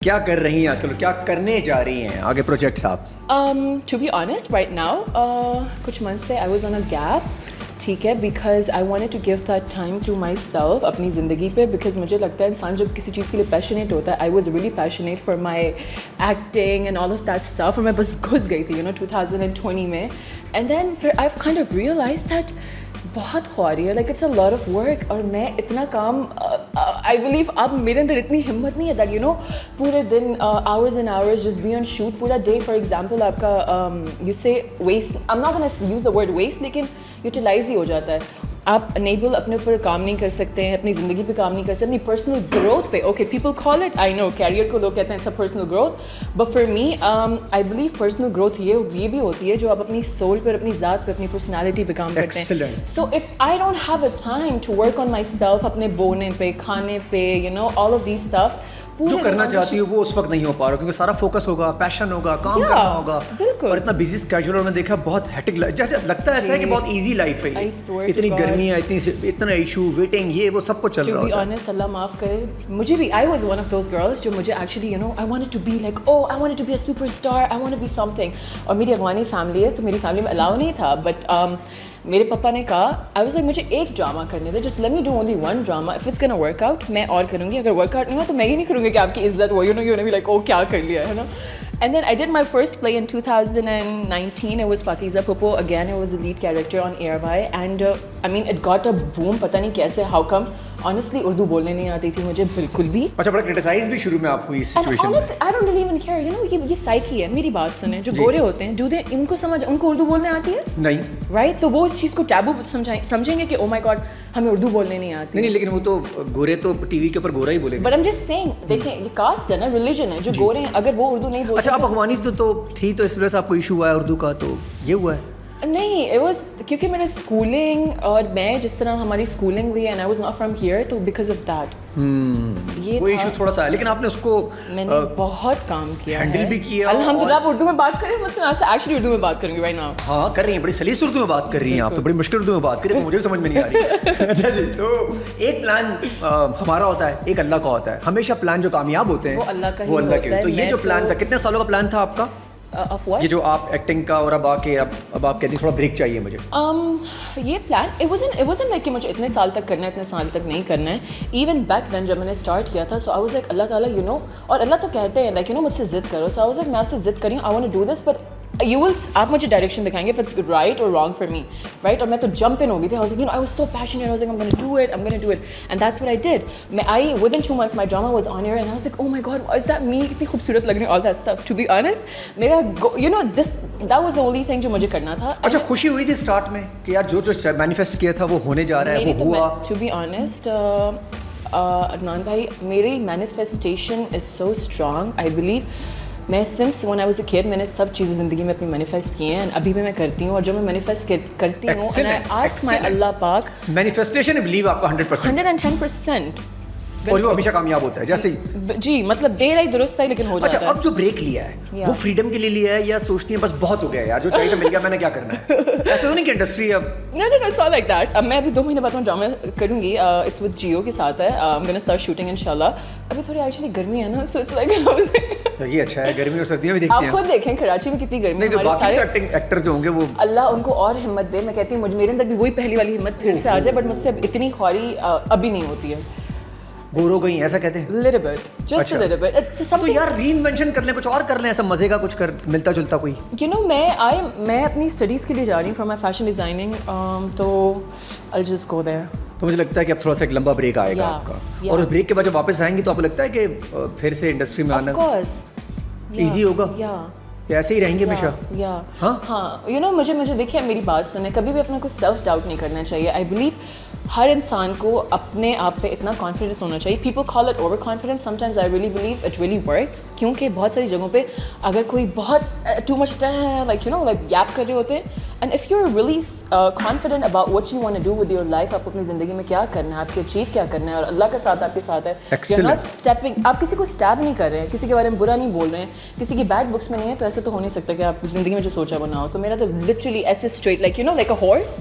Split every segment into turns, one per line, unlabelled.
کیا کر رہی ہیں آج کل, کیا کرنے جا رہی ہیں آگے پروجیکٹس آپ؟
To be honest, right now, کچھ months سے I was on a gap, ٹھیک ہے, because I wanted to give that time to myself اپنی زندگی پہ, because مجھے لگتا ہے انسان جب کسی چیز کے لیے پیشنیٹ ہوتا ہے, I was really passionate for my acting and all of that stuff, اور میں بس گھس گئی تھی 2020 میں, and then I've kind of realized that بہت خواری ہے, like it's a lot of work, اور میں اتنا کام آئی بلیو اب میرے اندر اتنی ہمت نہیں ہے دیٹ یو نو پورے دن hours and hours just be on shoot, پورا ڈے. فار ایگزامپل آپ کا یو سے waste, I am not gonna use the word waste, لیکن یوٹیلائز ہی ہو جاتا ہے. آپ انیبل اپنے اوپر کام نہیں کر سکتے ہیں, اپنی زندگی پہ کام نہیں کر سکتے, اپنی پرسنل گروتھ پہ. Okay, people call it, I know career کو لوگ کہتے ہیں it's a personal growth, but for me I believe personal growth یہ بھی ہوتی ہے جو آپ اپنی سول پہ, اپنی ذات پہ, اپنی پرسنالٹی پہ کام کرتے ہیں. So if I don't have a time to work on myself, اپنے بونے پہ, کھانے پہ, you know all of these stuffs,
جو کرنا چاہتی ہوں وہ اس وقت نہیں ہو پا رہا, کیونکہ سارا فوکس ہوگا, پیشن ہوگا, کام کرنا ہوگا, اور اتنا بزی اسکیجول, اور میں دیکھا بہت ہیکٹک, جیسے لگتا ہے ایسا ہے کہ بہت ایزی لائف ہے, اتنی گرمی ہے, اتنا ایشو, ویٹنگ, یہ وہ سب کچھ چل رہا ہوتا ہے.
آنیسٹ, اللہ معاف کرے, مجھے بھی I was one of those girls جو مجھے actually you know I wanted to be like I wanted to be a superstar, I want to be something. اور میری افغانی فیملی ہے تو میری فیملی میں الاؤ نہیں تھا, بٹ میرے پپا نے کہا, آئی واز لائک مجھے ایک ڈرامہ کرنے تھے, just let me do only one drama, if it's gonna work out میں اور کروں گی, اگر ورک آؤٹ نہیں ہوا تو میں یہ نہیں کروں گی کہ آپ کی عزت ہو, یو نو یو نے بھی لائک او کیا کر لیا ہے نا. And then I did my first play in 2019. It was Pakiza Popo. Again, it was a lead character on Airby. And I mean, it got a boom. پتہ نہیں کیسے, how come. Honestly, اردو بولنے نہیں آتی تھی مجھے بالکل بھی.
اچھا, بڑا کرٹیسائز بھی شروع میں آپ ہوئی اس سچویشن میں.
Honestly, I don't really even care. You know, یہ سائیکی ہے. میری بات سنیں, جو گورے ہوتے ہیں, ان کو سمجھ, ان کو اردو بولنے آتی ہے
نہیں,
رائٹ, تو وہ اس چیز کو ٹیبو سمجھیں گے کہ او مائی گاڈ ہمیں اردو بولنے نہیں آتی.
نہیں, لیکن وہ تو گورے تو ٹی وی کے اوپر گورا ہی بولے گا.
بٹ I'm just saying, دیکھیں یہ کاسٹ ہے نا, ریلیجن ہے, جو گورے ہیں اگر وہ اردو نہیں بولتے.
اچھا, آپ افغانی تو تھی, تو اس وجہ سے آپ کو ایشو ہوا ہے اردو کا, تو یہ ہوا ہے؟
نہیں, it was کیونکہ میرے اسکولنگ اور میں جس طرح ہماری اسکولنگ ہوئی, and I was not from here, تو بیکاز آف دیٹ
وہ ایشو تھوڑا سا ہے, لیکن آپ نے اس کو
میں نے بہت کام کیا,
ہینڈل بھی کیا.
الحمدللہ. آپ اردو میں بات کریں مجھ سے, میں ایکچولی اردو میں بات کروں گی رائٹ ناؤ.
ہاں کر رہی ہیں, بڑی سلیس اردو میں بات کر رہی ہیں آپ, تو بڑی مشکل اردو میں بات کر رہی ہیں, مجھے بھی سمجھ میں نہیں آ رہی. اچھا جی, تو ایک پلان ہمارا ہوتا ہے, ایک اللہ کا ہوتا ہے. ہمیشہ پلان جو کامیاب ہوتے ہیں
وہ اللہ کا ہی
ہوتا ہے. تو یہ جو پلان تھا, کتنے سالوں کا پلان تھا آپ کا یہ جو آپ ایکٹنگ کا, اور اب آ کے اب آپ کہتی ہیں تھوڑا بریک چاہیے مجھے؟
یہ پلان it wasn't like کہ مجھے اتنے سال تک کرنا ہے, اتنے سال تک نہیں کرنا ہے. ایون بیک دین جب میں نے اسٹارٹ کیا تھا, سو آئی واز لائک اللہ تعالیٰ یو نو, اور اللہ تو کہتے ہیں لائک یو نو مجھ سے ضد کرو, سو آئی واز لائک میں آپ سے ضد کری ہوں, I want to do this, but you will, آپ مجھے ڈائریکشن دکھائیں گے if it's right or wrong for me, right. اور میں تو جمپ ان ہو گئی تھی, I was like, you know, I was so passionate, I was like, I'm going to do it, and that's what I did. Within 2 months my drama was on air, and I was like, oh my god, is that me, کتنی خوبصورت لگ رہی ہوں, all that stuff. To be honest, میرا you know that was the only thing جو مجھے کرنا تھا.
اچھا, خوشی ہوئی تھی اسٹارٹ میں کہ یار جو مینیفیسٹ کیا تھا وہ ہونے جا رہا ہے, وہ ہوا؟
To be honest, عدنان بھائی, میری manifestation is so strong, I believe. میں since when I was a kid میں نے سب چیزیں زندگی میں اپنی مینیفیسٹ کی ہیں, ابھی بھی میں کرتی ہوں, اور جو میں مینیفیسٹ کرتی ہوں, and I ask my اللہ پاک,
مینیفیسٹیشن بلیو آپ کا 100%,
110%,
اور وہ ہمیشہ کامیاب ہوتا ہے جیسے
جی, مطلب دیر آئی درست ہے لیکن ہو جاتا ہے.
اچھا, اب جو بریک لیا ہے وہ فریڈم کے لیے لیا ہے, یا سوچتی ہیں بس بہت ہو گیا یار, جو چاہیے تو مل گیا, میں نے کیا کرنا ہے؟ ایسا تو نہیں کہ انڈسٹری اب
No, it's not like that. اب میں ابھی 2 مہینے بعد میں ڈرامہ کروں گی, اٹس وتھ جیو کے ساتھ ہے, I'm gonna start shooting انشاءاللہ. ابھی تھوڑی ایکچولی گرمی ہے نا, so it's like
یہ اچھا ہے, گرمی اور سردیاں بھی دیکھتے ہیں.
آپ خود دیکھیں کراچی میں کتنی گرمی ہے,
ہمارے سارے ایکٹر جو ہوں گے وہ
اللہ ان کو اور ہمت دے. میں کہتی ہوں میرے اندر بھی وہی پہلی والی ہمت پھر سے آ جائے, بٹ مجھ سے اتنی خواری ابھی نہیں ہوتی ہے.
بور ہو گئی ایسا کہتے ہیں,
little bit, just a little bit. It's something.
تو یار ری انوینشن کر لیں, کچھ اور کر لیں, ایسا مزے کا کچھ کر, ملتا جلتا کوئی.
You know, میں اپنی اسٹڈیز کے لیے جا رہی ہوں for my fashion designing, تو I'll just go there.
تو مجھے لگتا ہے کہ اب تھوڑا سا ایک لمبا بریک آئے گا آپ کا, اور اس بریک کے بعد جب واپس آئیں گی تو آپ کو لگتا ہے کہ پھر سے انڈسٹری میں آنا ایزی ہوگا, یا ایسے ہی رہیں گے ہمیشہ؟
ہاں, یو نو مجھے دیکھیے, میری بات سنیں, کبھی بھی اپنے کو سیلف ڈاؤٹ نہیں کرنا چاہیے. آئی بلیو ہر انسان کو اپنے آپ پہ اتنا کانفیڈنس ہونا چاہیے. People call it over confidence, sometimes I really believe it really works, کیونکہ بہت ساری جگہوں پہ اگر کوئی بہت too much like you know like yap کر رہے ہوتے ہیں, and if you are really confident about what you want to do with your life, آپ اپنی زندگی میں کیا کرنا ہے, آپ کے اچیو کیا کرنا ہے, اور اللہ کا ساتھ آپ کے ساتھ ہے, یو آر ناٹ اسٹیپنگ, آپ کسی کو اسٹیپ نہیں کر رہے ہیں, کسی کے بارے میں برا نہیں بول رہے ہیں, کسی کی بیڈ بکس میں نہیں ہے, تو ایسے تو ہو نہیں سکتا کہ آپ زندگی میں جو سوچا بناؤ. تو میرا تو لٹرلی ایسے straight like you know like a horse,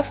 Of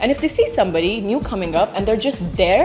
and if they see somebody new coming up and they're just there,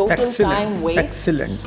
total time waste.
Excellent.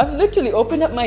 I've literally opened up my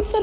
it's a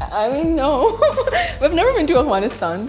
I mean no, we've never been to Afghanistan.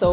So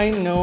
I know,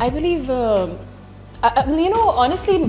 I believe you know honestly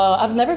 I've never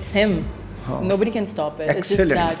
it's him. Nobody can stop it. It's just that.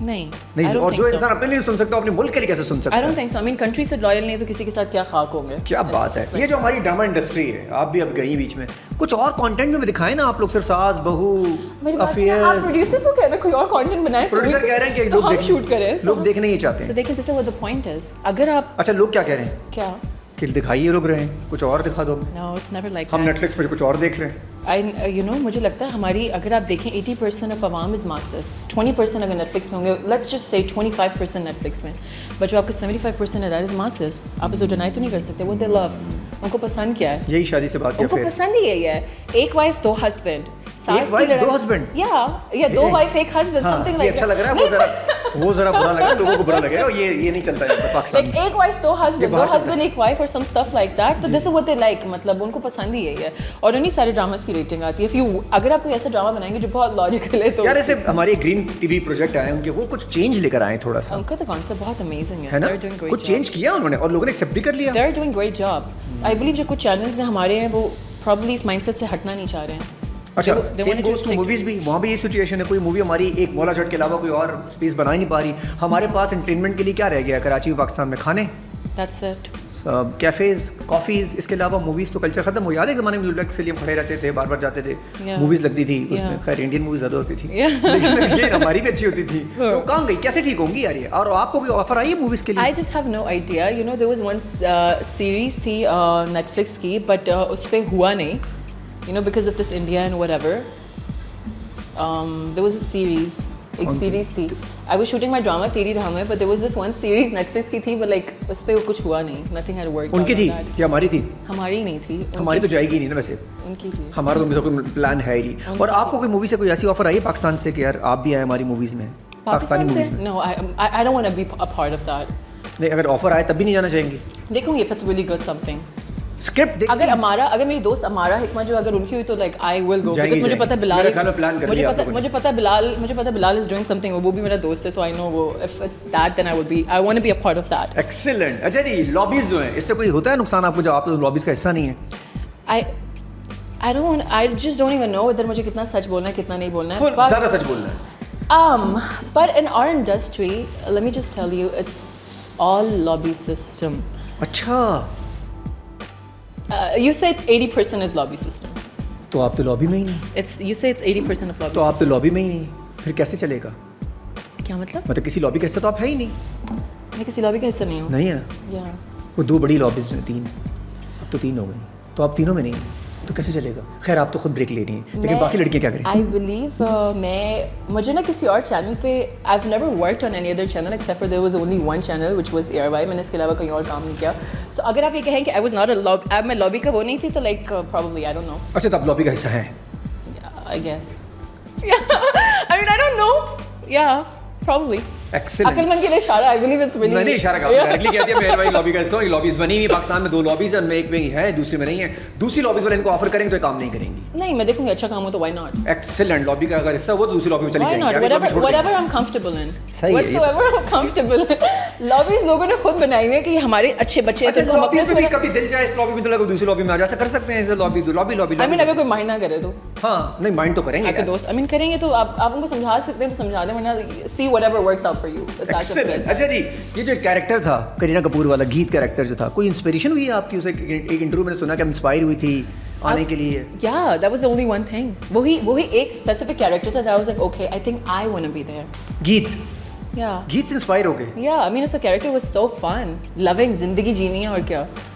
نہیں, اور جو انسان اپنے لیے سن سکتا ہے اپنے ملک کے لیے کیسے سن سکتا ہے؟
I don't think so. I mean country سے لائل نہیں تو کسی کے ساتھ کیا خاک ہوں گے.
کیا بات ہے. یہ جو ہماری ڈرامہ انڈسٹری ہے, آپ بھی اب گئی بیچ میں, کچھ اور کانٹینٹ میں دکھائیں نا آپ لوگ, صرف ساس بہو افیئر.
آپ پروڈیوسرز کو کہہ رہے ہیں کوئی اور کانٹینٹ بنائیں.
پروڈیوسر کہہ رہے ہیں کہ لوگ
شوٹ کریں,
لوگ دیکھنا ہی چاہتے ہیں.
So دیکھیں this is what the point is. اگر آپ
اچھا لوگ کیا کہہ رہے ہیں
کیا
کہ دکھائیے لوگ رہے ہیں, کچھ اور دکھا دو.
No, it's never like
ہم
that.
نیٹ فلکس پہ کچھ اور دیکھ رہے ہیں.
مجھے لگتا ہے ہماری, اگر آپ دیکھیں 80% آف عوام از ماسز, 20% اگر نیٹ فلکس میں ہوں گے, let's just say 25% net flicks میں, بٹ جو آپ کا 75% ہے دیٹ از ماسز. آپ اسے ڈینائی تو نہیں کر سکتے. what they love, ان کو پسند کیا ہے,
یہی شادی سے بات کیا,
ان کو پسند ہی یہی ہے. ایک وائف دو ہسبینڈ,
ایک وائف دو ہسبینڈ,
یا دو وائف ایک ہسبینڈ, سم تھنگ لائک.
اچھا لگ رہا ہے وہ ذرا برا لگا, لوگوں کو برا لگا, یہ نہیں چلتا ہے پاکستان میں.
ایک وائف دو ہسبینڈ ایک وائف اور سم اسٹف لائک دیٹ. تو دس از واٹ دے لائک, مطلب ان کو پسند ہی یہی ہے. اور انہیں سارے ڈراماز کی ریٹنگ آتی ہے. اگر آپ کوئی ایسا ڈرامہ بنائیں گے جو بہت لاجیکل ہے تو
یار, ایسے ہمارے گرین ٹی وی پروجیکٹ آئے ان کے, وہ کچھ چینج لے کر آئے تھوڑا سا.
ان کا تو کانسیپٹ بہت امیزنگ
ہے نا, کچھ چینج کیا انہوں نے اور لوگوں نے ایکسیپٹ بھی کر لیا.
They are doing great job. I believe جو کچھ چینلز ہیں ہمارے ہیں وہ پرابلی اس مائنڈ سیٹ سے ہٹنا نہیں چاہ رہے ہیں.
اچھا سیم گوز ٹو موویز بھی, وہاں بھی یہ سچویشن ہے. کوئی مووی ہماری ایک مولا جٹ کے علاوہ کوئی اور اسپیس بنا ہی نہیں پا رہی. ہمارے پاس انٹرٹینمنٹ کے لیے کیا رہ گیا کراچی میں, پاکستان میں, کھانے,
دیٹس اٹ,
کیفیز, کافیز. اس کے علاوہ موویز تو کلچر ختم ہو. یاد ہے زمانے میں یولیکس کے لیے ہم کھڑے رہتے تھے, بار بار جاتے تھے, موویز لگتی تھی اس میں. خیر انڈین موویز زیادہ ہوتی تھی لیکن یہ ہماری بھی اچھی ہوتی تھی. تو کہاں گئی, کیسے ٹھیک ہوں گی یار یہ؟ اور آپ کو بھی آفر آئی ہے موویز کے لیے؟
I just have no idea. You know there was one series تھی Netflix کی, but اس پہ ہوا نہیں, you know, because of this India and whatever. There was a series, ایک سیریز تھی. I was shooting my drama تیری راہ میں, but there was this one series Netflix کی تھی, but like اس پہ کچھ ہوا نہیں. Nothing had worked.
ان کی تھی یا ہماری تھی؟
ہماری نہیں تھی.
ہماری تو جائے گی نہیں نا ویسے,
ان کی تھی.
ہمارا تو کوئی پلان ہے ہی نہیں. اور آپ کو کوئی مووی سے کوئی ایسی آفر آئی ہے پاکستان سے کہ یار آپ بھی آئے ہماری موویز میں, پاکستانی موویز میں؟
No, I don't want to be a part of that.
نہیں, اگر آفر آئے تب بھی نہیں جانا چاہیں گے؟
دیکھوں گی if it's really good something.
Script
اگر میری دوست امارا حکمہ جو اگر ان کی ہوئی تو like I will go, because مجھے پتا بلال از ڈوئنگ سمتھنگ, وہ بھی میرا دوست ہے, سو آئی نو وہ if it's that then I will be, I want to be a part of that.
Excellent. اچھا جی, لابیز جو ہیں اس سے کوئی ہوتا ہے نقصان آپ کو جب آپ لابیز کا حصہ نہیں ہے؟
I just don't even know ادھر مجھے کتنا سچ بولنا ہے کتنا نہیں بولنا ہے.
زیادہ سچ بولنا ہے.
But in our industry, let me just tell you, it's all lobby system.
اچھا,
You said 80% is lobby system.
تو آپ تو لابی میں ہی نہیں.
You say it's 80% of lobby.
تو آپ تو لابی میں ہی نہیں, پھر کیسے چلے گا؟
کیا مطلب
کسی لابی کا حصہ تو آپ ہے ہی نہیں.
میں کسی لابی کا حصہ نہیں ہوں.
نہیں ہے.
Yeah.
وہ دو بڑی لابیز ہیں, تین, اب تو تین ہو گئی, تو آپ تینوں میں نہیں ہیں تو کیسے چلے گا؟ خیر آپ تو خود بریک لے رہی ہیں, لیکن باقی لڑکیاں کیا کریں؟
I believe مجھے نا کسی اور چینل پہ, I've never worked on any other channel except for there was only one channel which was ARY. میں نے اس کے علاوہ کہیں اور کام نہیں کیا. So اگر آپ یہ کہیں کہ I was not a lobby, میں لابی کا وہ نہیں تھی تو like probably I don't know.
اچھا, تو آپ لابی کا حصہ ہیں؟
I guess. I mean I don't know. Yeah, probably. عقل مند کے لیے اشارہ, I believe it's really.
میں نے اشارہ کہا, ڈائریکٹلی کہہ دیا میں بھائی لابی کا حصہ ہوں. لابیز بنی ہوئی پاکستان میں 2 لابیز ہیں, ان میں ایک میں ہے, دوسری میں نہیں ہے. دوسری لابیز والے ان کو آفر کریں گے تو یہ کام نہیں کریں گی.
نہیں, میں دیکھوں گی اچھا کام ہو تو why not.
ایکسیلنٹ. لابی کا اگر حصہ ہو تو دوسری لابی میں چلی جائیں
گے. Whatever I'm comfortable in. Whatsoever I'm comfortable in. Lobbies لوگوں نے خود بنائی ہوئی ہیں کہ ہمارے اچھے بچے ہیں.
اچھا, لابیز میں بھی کبھی دل جائے اس لابی میں چلا گیا دوسری لابی میں آ جا کر سکتے ہیں. لابی
I mean اگر کوئی مائنڈ نہ کرے تو
ہاں, نہیں مائنڈ تو کریں گے
دوست. I mean کریں گے تو آپ ان کو سمجھا سکتے ہیں تو سمجھا دیں, ورنہ see whatever works out for you.
اچھا جی, یہ جو کیریکٹر تھا کرینہ کپور والا, گیت کیریکٹر جو تھا, کوئی انسپریشن ہوئی ہے آپ کی اسے؟ ایک انٹرویو میں نے سنا کہ انسپائر ہوئی تھی آنے کے لیے.
Yeah, that was the only one thing. وہی ایک اسپیسیفک کیریکٹر تھا. I was like okay, I think I want to be there.
گیت
Yeah.
گیت سے انسپائر ہو گئے.
Yeah, I mean اس کا character was so fun, loving, زندگی جینی ہے اور کیا.